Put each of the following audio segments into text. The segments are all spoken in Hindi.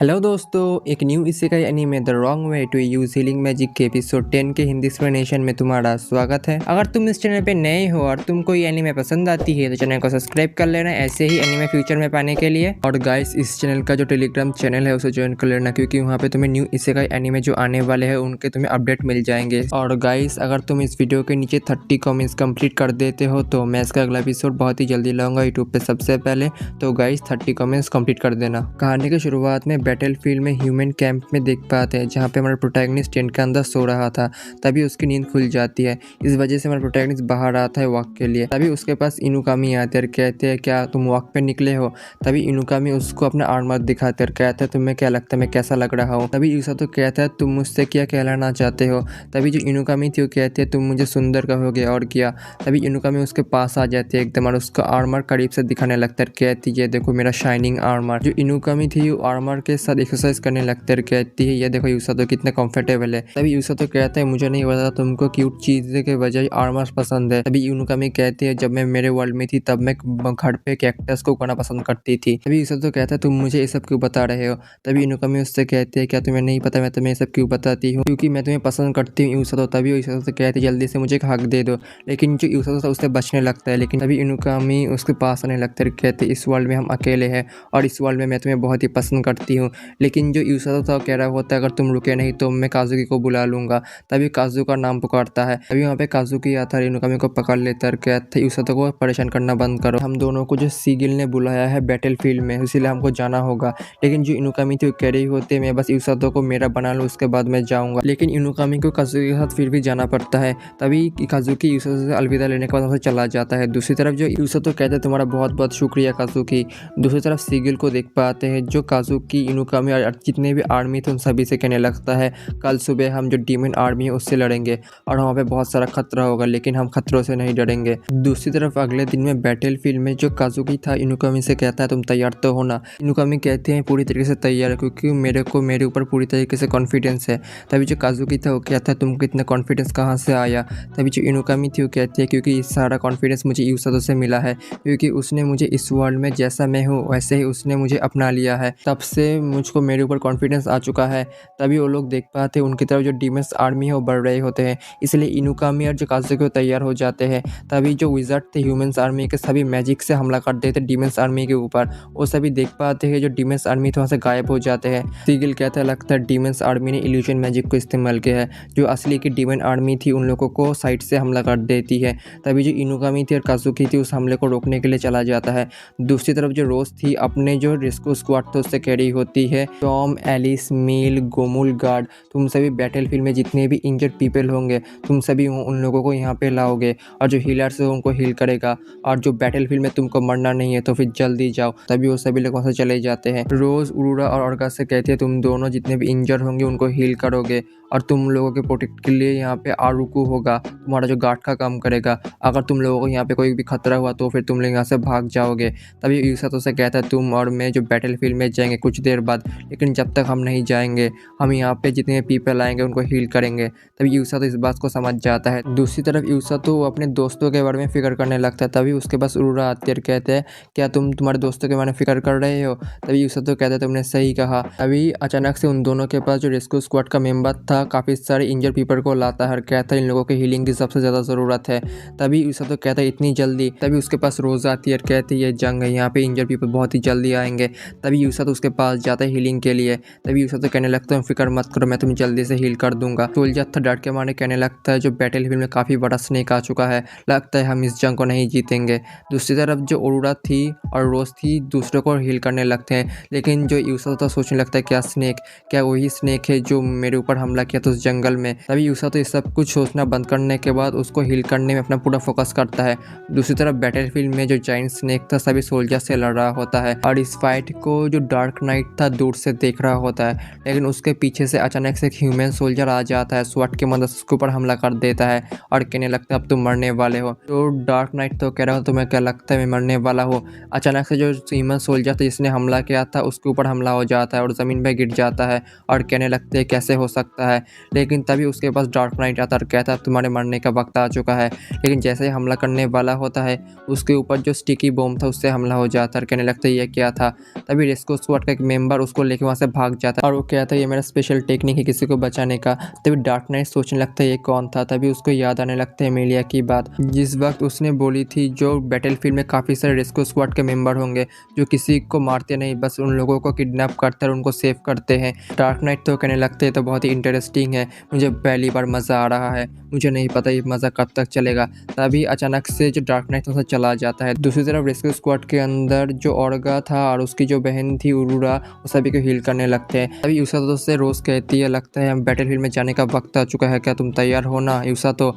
हेलो दोस्तों, एक new isekai anime the wrong way to use healing magic के एपिसोड 10 के हिंदी एक्सप्लेनेशन में तुम्हारा स्वागत है। अगर तुम इस चैनल पे नए हो और तुमको ये एनीमे पसंद आती है तो चैनल को सब्सक्राइब कर लेना ऐसे ही एनीमे फ्यूचर में पाने के लिए। और गाइस, इस चैनल का जो टेलीग्राम चैनल है उसे ज्वाइन कर लेना, क्योंकि वहाँ पे तुम्हें न्यू इसेकाई एनीमे जो आने वाले हैं उनके तुम्हें अपडेट मिल जाएंगे। और गाइस, अगर तुम इस वीडियो के नीचे 30 कमेंट्स कंप्लीट कर देते हो तो मैं इसका अगला एपिसोड बहुत ही जल्दी लाऊंगा यूट्यूब पे सबसे पहले। तो गाइस 30 कमेंट्स कंप्लीट कर देना। कहानी की शुरुआत में बैटलफील्ड में ह्यूमन कैंप में देख पाते हैं, जहाँ पे हमारा प्रोटैगनिस्ट टेंट के अंदर सो रहा था। तभी उसकी नींद खुल जाती है। इस वजह से हमारा प्रोटैगनिस्ट बाहर आता है वॉक के लिए। तभी उसके पास इनुकामी आते हैं और कहते हैं, क्या तुम वॉक पे निकले हो? तभी इनुकामी उसको अपना आर्मर दिखाते और कहते हैं, तुम्हें क्या लगता है मैं कैसा लग रहा हूँ? तभी यूसातो कहता है, तुम मुझसे क्या कहलाना चाहते हो? तभी जो इनुकामी थी वो कहती है, तुम मुझे सुंदर कहोगे और क्या? तभी इनुकामी उसके पास आ जाती है एकदम और उसका आर्मर करीब से दिखाने लगता है। कहती है, देखो मेरा शाइनिंग आर्मर। जो इनुकामी थी वो आर्मर के साथ एक्सरसाइज करने लगते हैं। कहती है, ये देखो यूसातो कितना कंफर्टेबल है। तभी यूसातो कहता है, मुझे नहीं पता तुमको क्यूट चीज़ के बजाय आर्मर पसंद है। तभी इनुकामी कहती है, जब मैं मेरे वर्ल्ड में थी तब मैं घर पे कैक्टस को उगाना पसंद करती थी। तभी यूसातो कहता है, तुम मुझे ये सब क्यों बता रहे हो? तभी इनुकामी उससे कहती है, क्या तुम्हें नहीं पता मैं तुम्हें ये सब क्यों बताती हूँ? क्योंकि मैं तुम्हें पसंद करती हूँ यूसातो। तभी यूसातो कहती है, जल्दी से मुझे एक हक दे दो। लेकिन जो यूसातो था उससे बचने लगता है। लेकिन तभी इनुकामी उसके पास आने लगता है। कहते इस वर्ल्ड में हम अकेले हैं और इस वर्ल्ड में मैं तुम्हें बहुत ही पसंद करती हूँ। लेकिन जो यूसातो था कह रहा होता है, अगर तुम रुके नहीं तो मैं काजुकी को बुला लूंगा। तभी काजू का नाम पुकारता है। तभी वहाँ पे काजुकी आता है, इनुकामी को पकड़ लेता है। कहते हैं, यूसातो को परेशान करना बंद करो, हम दोनों को जो सीगिल ने बुलाया है बैटलफील्ड में, इसीलिए हमको जाना होगा। लेकिन जो इनुकामी थी वो कह रही होती है, मैं बस यूसातो को मेरा बना लूँ उसके बाद मैं जाऊँगा। लेकिन इनुकामी को काजुकी के साथ फिर भी जाना पड़ता है। तभी काजुकी यूसातो से अलविदा लेने के बाद वहाँ से चला जाता है। दूसरी तरफ जो यूसातो कहते हैं, तुम्हारा बहुत बहुत शुक्रिया काजुकी। दूसरी तरफ सीगिल को देख पाते हैं, जो काजुकी, इनुकामी और जितने भी आर्मी थे उन सभी से कहने लगता है, कल सुबह हम जो डीमन आर्मी है उससे लड़ेंगे और वहाँ पे बहुत सारा खतरा होगा, लेकिन हम खतरों से नहीं डरेंगे। दूसरी तरफ अगले दिन में बैटलफील्ड में जो काजुकी था इनुकामी से कहता है, तुम तैयार तो हो ना? इनुकामी कहते हैं, पूरी तरीके से तैयार है, क्योंकि मेरे ऊपर पूरी तरीके से कॉन्फिडेंस है। तभी जो काजुकी था वो कहता है, तुमको इतना कॉन्फिडेंस कहाँ से आया? तभी जो इनुकामी थी वो कहती है, क्योंकि सारा कॉन्फिडेंस मुझे यूसातो से मिला है, क्योंकि उसने मुझे इस वर्ल्ड में जैसा मैं हूँ वैसे ही उसने मुझे अपना लिया है। तब से मुझको मेरे ऊपर कॉन्फिडेंस आ चुका है। तभी वो लोग देख पाते हैं उनकी तरफ जो डीमंस आर्मी है वो बढ़ रहे होते हैं, इसलिए इनुकामी और जो काजुकी तैयार हो जाते हैं। तभी जो विज़ार्ड थे ह्यूमंस आर्मी के, सभी मैजिक से हमला कर देते डीमंस आर्मी के ऊपर। वो सभी देख पाते हैं जो डीमंस आर्मी थे वहाँ से गायब हो जाते हैं। सीगिल कहता है, लगता है डीमंस आर्मी ने इल्यूजन मैजिक को इस्तेमाल किया है। जो असली की डीमन आर्मी थी उन लोगों को साइड से हमला कर देती है। तभी जो इनुकामी थी और काजुकी थी उस हमले को रोकने के लिए चला जाता है। दूसरी तरफ जो रोज थी अपने जो रेस्क्यू स्क्वाड था उससे कह रही होती है, टॉम, एलिस, मील, गोमुल गार्ड, तुम सभी बैटलफील्ड में जितने भी इंजर्ड पीपल होंगे तुम सभी उन लोगों को यहाँ पे लाओगे और जो हीलर्स है उनको हील करेगा। और जो बैटलफील्ड में तुमको मरना नहीं है तो फिर जल्दी जाओ। तभी वो सभी लोग वहाँ से चले जाते हैं। रोज, उरूरा और ऑर्गा से कहती है, तुम दोनों जितने भी इंजर्ड होंगे उनको हील करोगे और तुम लोगों के प्रोटेक्ट के लिए यहाँ पे आरुकू होगा, तुम्हारा जो गार्ड का काम करेगा। अगर तुम लोगों को यहाँ पे कोई भी खतरा हुआ तो फिर तुम लोग यहाँ से भाग जाओगे। तभी यूसातो से कहता है, तुम और मैं जो बैटलफील्ड में जाएंगे कुछ देर बाद, लेकिन जब तक हम नहीं जाएंगे हम यहाँ पे जितने पीपल आएंगे उनको हील करेंगे। तभी यूसातो इस बात को समझ जाता है। दूसरी तरफ यूसातो अपने दोस्तों के बारे में फिक्र करने लगता है। तभी उसके पास उरूरा आती है और कहते हैं, क्या तुम तुम्हारे दोस्तों के बारे में फिक्र कर रहे हो? तभी यूसातो कहता है, तुमने सही कहा। अभी अचानक से उन दोनों के पास जो रेस्क्यू स्क्वाड का मेंबर था काफ़ी सारे इंजर्ड पीपल को लाता है और कहता है, इन लोगों के हीलिंग की सबसे ज़्यादा ज़रूरत है। तभी यूसातो कहता है, इतनी जल्दी? तभी उसके पास रोज आती है और कहती है, ये जंग है, यहाँ पे इंजर्ड पीपल बहुत ही जल्दी आएंगे। तभी यूसातो उसके पास जाता है हीलिंग के लिए। तभी यूसातो कहने लगता है, फिक्र मत करो, मैं तुम्हें जल्दी से हील कर दूंगा। सोल्जर था डर के मारे कहने लगता है, जो बैटलफील्ड में काफ़ी बड़ा स्नेक आ चुका है, लगता है हम इस जंग को नहीं जीतेंगे। दूसरी तरफ जो उरूरा थी और रोज थी दूसरों को हील करने लगते हैं, लेकिन जो यूसातो था सोचने लगता है, क्या वही स्नेक है जो मेरे ऊपर हमला किया था उस जंगल में? तभी यूसातो ये सब कुछ सोचना बंद करने के बाद उसको हील करने में अपना पूरा फोकस करता है। दूसरी तरफ बैटलफील्ड में जो जायंट स्नेक था सभी सोल्जर से लड़ रहा होता है और इस फाइट को जो डार्क नाइट था दूर से देख रहा होता है। लेकिन उसके पीछे से अचानक से एक ह्यूमन सोल्जर आ जाता है, स्वॉर्ड की मदद से उसके ऊपर हमला कर देता है और कहने लगता है, अब तुम मरने वाले हो। तो डार्क नाइट तो कह रहा हो, तुम्हें क्या लगता है मैं मरने वाला हूँ? अचानक से जो ह्यूमन सोल्जर था जिसने हमला किया था उसके ऊपर हमला हो जाता है और ज़मीन पर गिर जाता है और कहने लगते हैं, कैसे हो सकता है? लेकिन तभी उसके पास डार्क नाइट आता है और कहता है, तुम्हारे मरने का वक्त आ चुका है। लेकिन जैसे ही हमला करने वाला होता है उसके ऊपर जो स्टिकी बॉम्ब था उससे हमला हो जाता है और कहने लगता है, ये क्या था? तभी रेस्क्यू स्क्वाड का एक मेंबर मेंबर उसको लेके वहाँ से भाग जाता है और वो कहता है ये मेरा स्पेशल टेक्निक है किसी को बचाने का। तभी डार्क नाइट सोचने लगता है ये कौन था। तभी उसको याद आने लगता है एमिलिया की बात, जिस वक्त उसने बोली थी जो बैटलफील्ड में काफ़ी सारे रेस्क्यू स्क्वाड के मेंबर होंगे जो किसी को मारते नहीं, बस उन लोगों को किडनैप करते और उनको सेव करते हैं। डार्क नाइट तो कहने लगते हैं तो बहुत ही इंटरेस्टिंग है, मुझे पहली बार मज़ा आ रहा है, मुझे नहीं पता ये मज़ा कब तक चलेगा। तभी अचानक से जो डार्क नाइट वहाँ से चला जाता है। दूसरी तरफ रेस्क्यू स्क्वाड के अंदर जो ऑर्गा था और उसकी जो बहन थी उरूरा, वो सभी को हील करने लगते हैं। तभी यूसातो से रोज कहती है लगता है हम बैटलफील्ड में जाने का वक्त आ चुका है, क्या तुम तैयार हो ना। यूसातो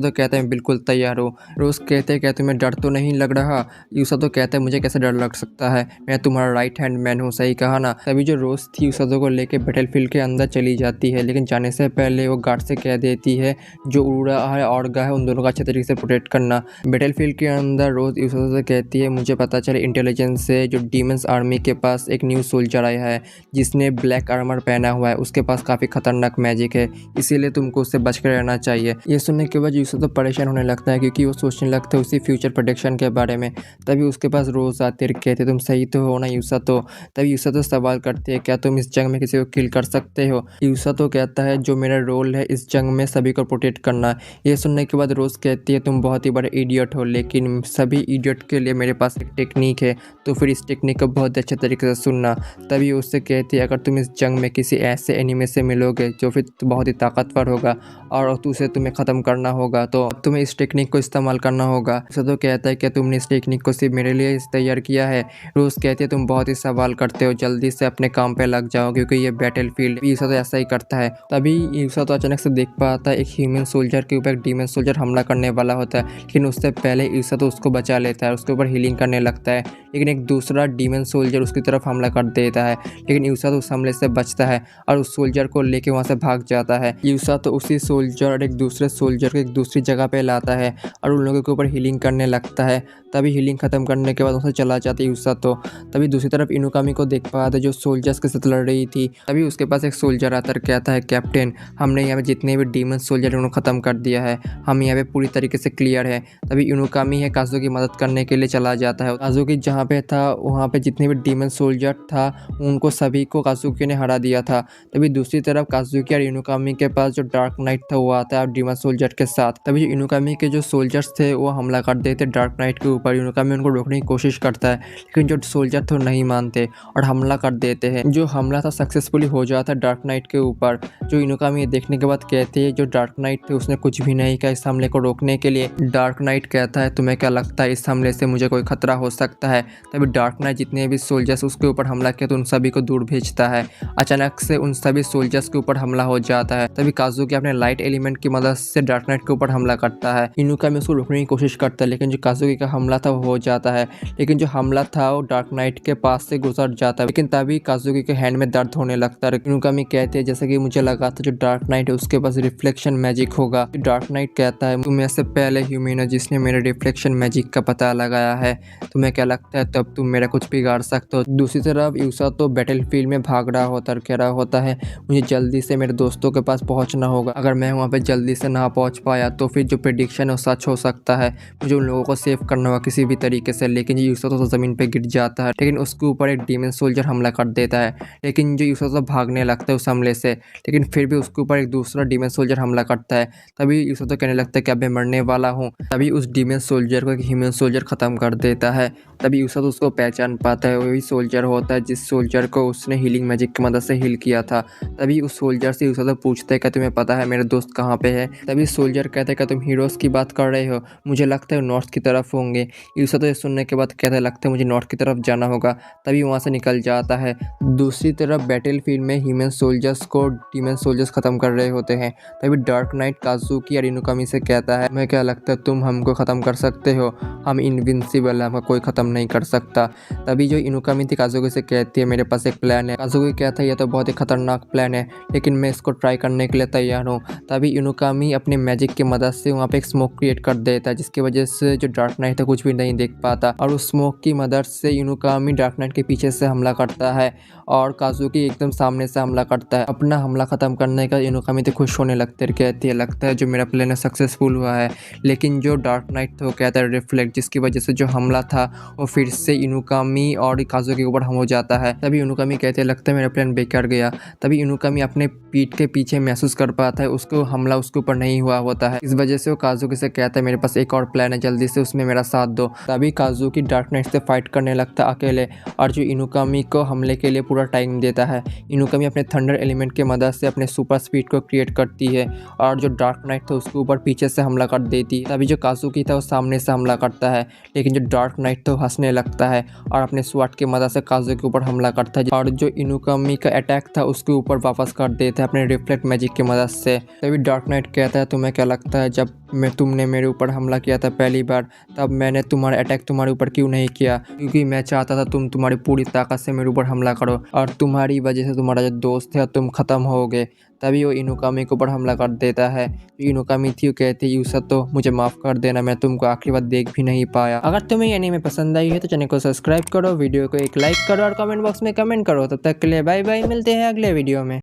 कहता है बिल्कुल तैयार हो। रोज कहते हैं क्या तुम्हें डर तो नहीं लग रहा। यूसातो कहता है मुझे कैसे डर लग सकता है, मैं तुम्हारा राइट हैंड मैन हूँ, सही कहा ना। तभी जो रोज थी यूसातो को लेके बैटलफील्ड के अंदर चली जाती है, लेकिन जाने से पहले वो गार्ड से कह देती है जो उरूरा है ऑर्गा है उन दोनों का अच्छे तरीके से प्रोटेक्ट करना। बैटलफील्ड के अंदर रोज यूसातो से कहती है मुझे पता चले इंटेलिजेंस से जो डीमंस आर्मी के पास एक न्यू सोल्जर आया है जिसने ब्लैक आर्मर पहना हुआ है, उसके पास काफ़ी खतरनाक मैजिक है, इसीलिए तुमको उससे बचकर रहना चाहिए। ये सुनने के बाद यूसुफ परेशान होने लगता है क्योंकि वो सोचने लगता है उसी फ्यूचर प्रोटेक्शन के बारे में। तभी उसके पास रोज आते कहते तुम सही तो हो ना यूसुफ। तभी यूसुफ सवाल करते हैं क्या तुम इस जंग में किसी को किल कर सकते हो। यूसुफ कहता है जो मेरा रोल है इस जंग में सभी को प्रोटेक्ट करना। ये सुनने के बाद रोज कहती है तुम बहुत ही बड़े इडियट हो, लेकिन सभी इडियट के लिए मेरे पास एक टेक्निक है, तो फिर इस टेक्निक को बहुत अच्छे तरीके से सुनना। तभी उससे कहती है अगर तुम इस जंग में किसी ऐसे एनिमी से मिलोगे जो फिर बहुत ही ताकतवर होगा और उसे तुम्हें ख़त्म करना होगा, तो तुम्हें इस टेक्निक को इस्तेमाल करना होगा। तो कहता है कि तुमने इस टेक्निक को सिर्फ मेरे लिए तैयार किया है। रोज कहती है तुम बहुत ही सवाल करते हो, जल्दी से अपने काम पे लग जाओ क्योंकि ये बैटलफील्ड। यूसुफ ऐसा ही करता है। तभी यूसुफ अचानक से देख पाता है एक ह्यूमन सोल्जर के ऊपर एक डीमन सोल्जर हमला करने वाला होता है, लेकिन उससे पहले यूसुफ उसको बचा लेता है, उसके ऊपर हीलिंग करने लगता है। लेकिन एक दूसरा डीमन सोल्जर उसकी तरफ हमला कर देता है, लेकिन यूसुफ उस हमले से बचता है और उस सोल्जर को लेके वहाँ से भाग जाता है। यूसुफ तो उसी सोल्जर और एक दूसरे सोल्जर को एक दूसरी जगह पे लाता है और उन लोगों के ऊपर हीलिंग करने लगता है। तभी हीलिंग खत्म करने के बाद उसे चला जाता है यूसुफ। तो तभी दूसरी तरफ इनुकामी को देख पाता है जो सोल्जर्स के साथ लड़ रही थी। तभी उसके पास एक सोल्जर आता है, कहता है कैप्टन हमने यहाँ पे जितने भी डीमन सोल्जर हैं उन्हें ख़त्म कर दिया है, हम यहाँ पे पूरी तरीके से क्लियर है। तभी इनुकामी है काजुकी की मदद करने के लिए चला जाता है। काजुकी जहाँ पे था वहाँ पे जितने भी डीमन सोल्जर था उनको सभी को काजुकी ने हरा दिया था। तभी दूसरी तरफ काजुकी और इनुकामी के पास जो डार्क नाइट था वो आता है और डीमन सोल्जर के साथ। तभी जो इनुकामी के जो सोल्जर्स थे वो हमला कर देते डार्क नाइट के ऊपर। इनुकामी उनको रोकने की कोशिश करता है, लेकिन जो सोल्जर थे नहीं मानते और हमला कर देते हैं। जो हमला था सक्सेसफुली हो जाता है डार्क नाइट के ऊपर। जो इनुकामी देखने के बाद कहते हैं जो डार्क नाइट थे उसने कुछ भी नहीं किया इस हमले को रोकने के लिए। डार्क नाइट कहता है तुम्हें क्या लगता है इस हमले से मुझे कोई खतरा हो सकता है। तभी डार्क नाइट जितने भी सोल्जर्स उसके ऊपर हमला किया तो उन सभी को दूर भेजता है। अचानक से उन सभी सोल्जर्स के ऊपर हमला हो जाता है। तभी काजुकी अपने लाइट एलिमेंट की मदद से डार्क नाइट के ऊपर हमला करता है। इनुकामी उसको रोकने की कोशिश करता है, लेकिन जो काजुकी का हमला था वो हो जाता है। लेकिन जो हमला था वो डार्क नाइट के पास से गुजर जाता है, लेकिन तभी काजुकी के हैंड में दर्द होने लगता है। इनुकामी कहते हैं जैसे कि मुझे लगा था जो डार्क नाइट है उसके पास रिफ्लेक्शन मैजिक होगा। डार्क नाइट कहता है तुम ऐसे पहले ह्यूमन हो जिसने मेरे रिफ्लेक्शन मैजिक का पता लगाया है, तुम्हें क्या लगता है तब तुम मेरा कुछ बिगाड़ सकते हो। दूसरी तरफ यूसुफ तो बैटलफील्ड में भाग रहा होता है, कह रहा होता है मुझे जल्दी से मेरे दोस्तों के पास पहुंचना होगा, अगर मैं वहां पे जल्दी से ना पहुंच पाया तो फिर जो प्रेडिक्शन है वो सच हो सकता है, मुझे उन लोगों को सेव करना होगा किसी भी तरीके से। लेकिन यूसुफ तो ज़मीन पे गिर जाता है, लेकिन उसके ऊपर एक डीमन सोल्जर हमला कर देता है। लेकिन जो यूसुफ तो भागने लगता है उस हमले से, लेकिन फिर भी उसके ऊपर एक दूसरा डीमन सोल्जर हमला करता है। तभी यूसुफ तो कहने लगता है कि अब मैं मरने वाला हूँ। तभी उस डीमन सोल्जर को एक ह्यूमन सोल्जर ख़त्म कर देता है। तभी यूसुफ उसको पहचान पाता है, वही सोल्जर होता है जिस सोल्जर को उसने हीलिंग मैजिक की मदद से हील किया था। तभी उस सोल्जर से यूसुफ पूछता है कि तुम्हें पता है मेरे दोस्त कहाँ पे है। तभी सोल्जर कहता है कि तुम हीरोज़ की बात कर रहे हो, मुझे लगता है नॉर्थ की तरफ होंगे। यूसुफ ये सुनने के बाद कहता है लगता है मुझे नॉर्थ की तरफ जाना होगा। तभी वहाँ से निकल जाता है। दूसरी तरफ बैटलफील्ड में ह्यूमन सोल्जर्स को डीमन सोल्जर्स ख़त्म कर रहे होते हैं। तभी डार्क नाइट काजुकी और इनुकामी से कहता है मैं क्या लगता है तुम हमको ख़त्म कर सकते हो, हम इनविंसिबल है, हमको कोई ख़त्म नहीं कर सकता। तभी जो इनुकामी थी काजुकी से कहती है मेरे पास एक प्लान है। काजुकी कहता है यह तो बहुत ही खतरनाक प्लान है, लेकिन मैं इसको ट्राई करने के लिए तैयार हूँ। तभी इनुकामी अपने मैजिक की मदद से वहाँ पे एक स्मोक क्रिएट कर देता है, जिसकी वजह से जो डार्क नाइट है कुछ भी नहीं देख पाता, और उस स्मोक की मदद से इनुकामी डार्क नाइट के पीछे से हमला करता है और काजुकी एकदम सामने से हमला करता है। अपना हमला ख़त्म करने का इनुकामी तो खुश होने लगते हैं, कहती है लगता है जो मेरा प्लान है सक्सेसफुल हुआ है। लेकिन जो डार्क नाइट था वो कहता है रिफ्लेक्ट, जिसकी वजह से जो हमला था वो फिर से इनुकामी और काजुकी के ऊपर हम हो जाता है। तभी इनुकामी कहते हैं लगता है मेरा प्लान बेकार गया। तभी इनुकामी अपने पीठ के पीछे महसूस कर पाता है उसको हमला उसके ऊपर नहीं हुआ होता है। इस वजह से वो काजुकी से कहता है मेरे पास एक और प्लान है, जल्दी से उसमें मेरा साथ दो। तभी काजुकी डार्क नाइट से फाइट करने लगता है अकेले, और जो इनुकामी को हमले के लिए पूरा टाइम देता है। इनुकामी अपने थंडर एलिमेंट की मदद से अपने सुपर स्पीड को क्रिएट करती है और जो डार्क नाइट था उसके ऊपर पीछे से हमला कर देती है। तभी जो काजुकी था वो सामने से हमला करता है, लेकिन जो डार्क नाइट था वो हंसने लगता है और अपने स्वॉर्ड की मदद से काजुकी के ऊपर हमला करता है और जो इनुकामी का अटैक था उसके ऊपर वापस कर देता है अपने रिफ्लेक्ट मैजिक की मदद से। तभी डार्क नाइट कहता है तुम्हें क्या लगता है जब तुमने मेरे ऊपर हमला किया था पहली बार, तब मैंने तुम्हारा अटैक तुम्हारे ऊपर क्यों नहीं किया? क्योंकि मैं चाहता था तुम तुम्हारी पूरी ताकत से मेरे ऊपर हमला करो और तुम्हारी वजह से तुम्हारा जो दोस्त है तुम खत्म होगे। तभी वो इनुकामी के ऊपर हमला कर देता है। इनुकामी थी वो कहती है यूसा तो मुझे माफ़ कर देना, मैं तुमको आखिरी बार देख भी नहीं पाया। अगर तुम्हें ये एनीमे पसंद आई है तो चैनल को सब्सक्राइब करो, वीडियो को एक लाइक करो और कमेंट बॉक्स में कमेंट करो। तब तक के लिए बाय बाय, मिलते हैं अगले वीडियो में।